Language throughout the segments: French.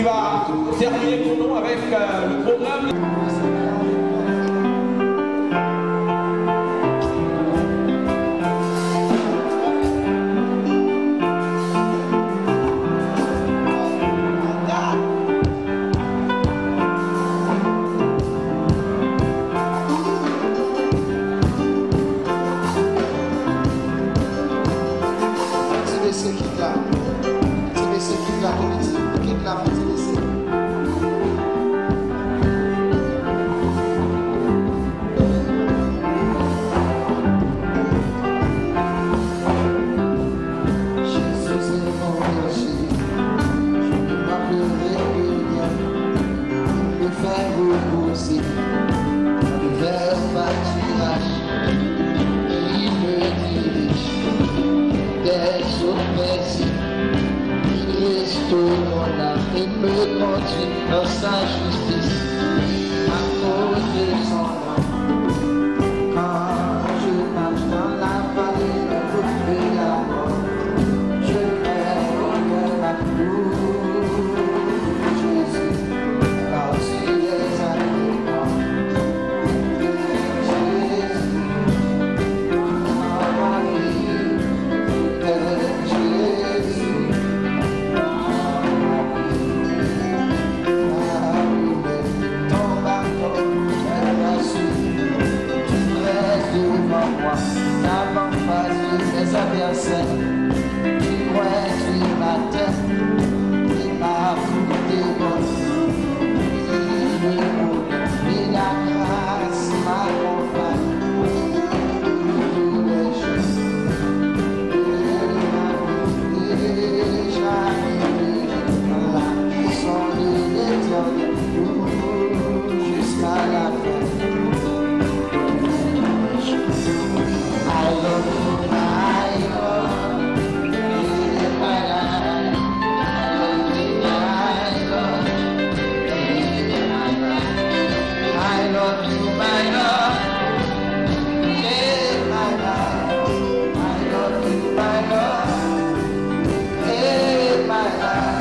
va terminer pour nous avec le programme. Il me conduit dans sa justice à cause de son nom. Quand je marche dans la vallée de la mort, je crains la cour de Jésus, car tu es avec moi. Jésus, ma vie, Jésus. N'avant pas mes adversaires, tu crois sur ma terre, et ma foule dévore. Et la grâce m'accompagne tous les jours. Et j'arrive à la maison de l'Éternel jusqu'à la fin. I love you, I love you, my life. I love you, I love you, my life. I love you, my love, yeah, my life. I love you, my love, yeah, my life.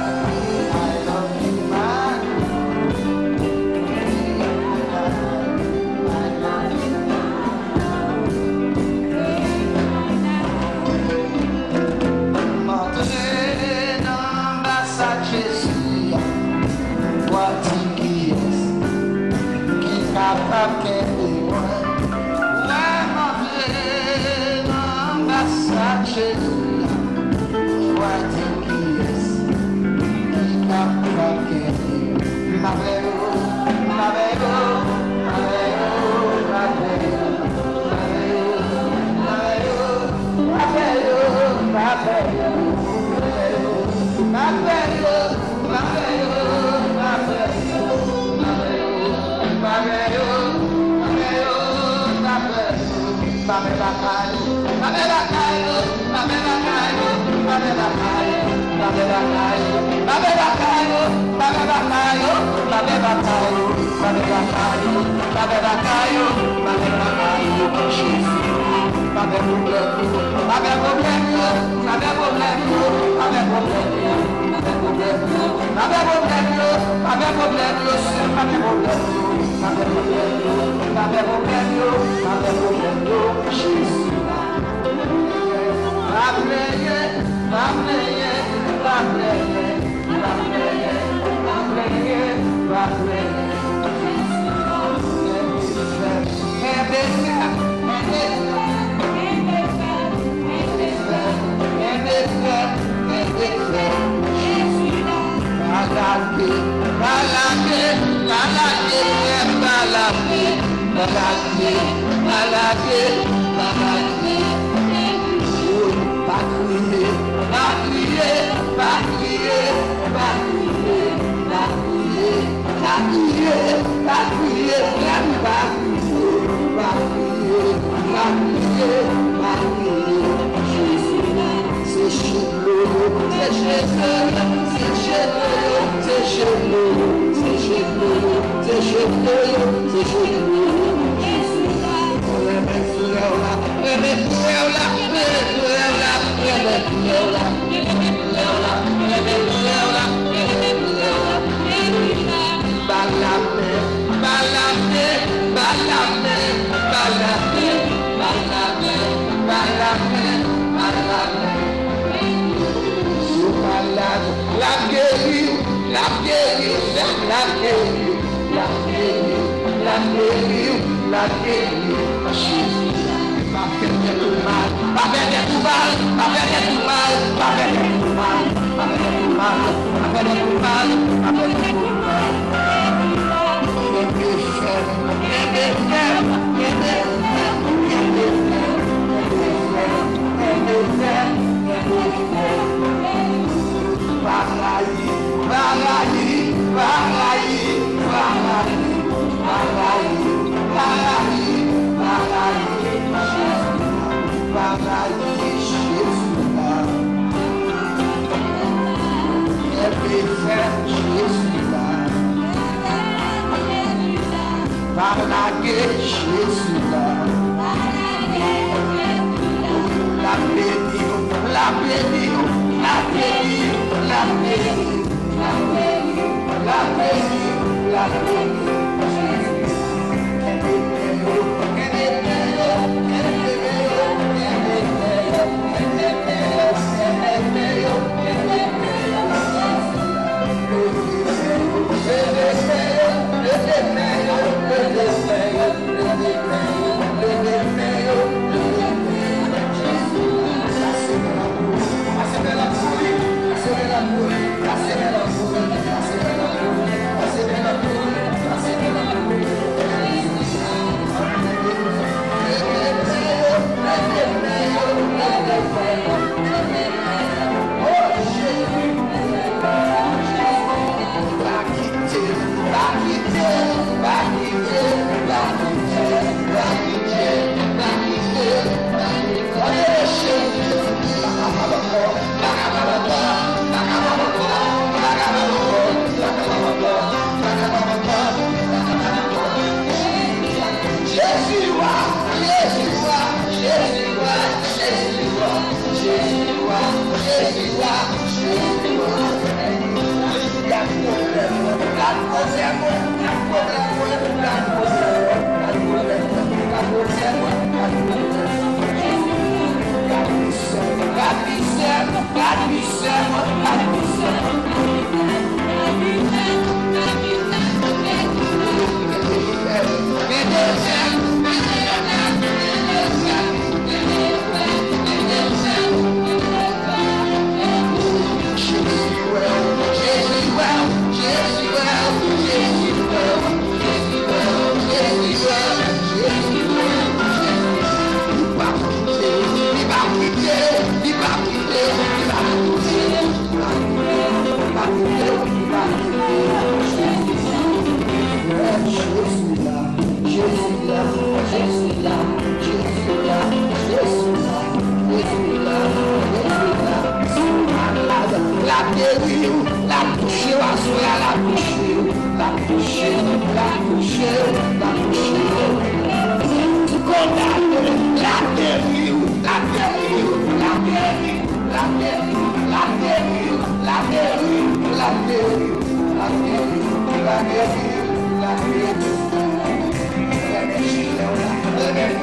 I love you, my capable qu'elle ouais, manger l'ambassade Jésus, vois-tu qui est, qui capable qu'elle ma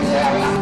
La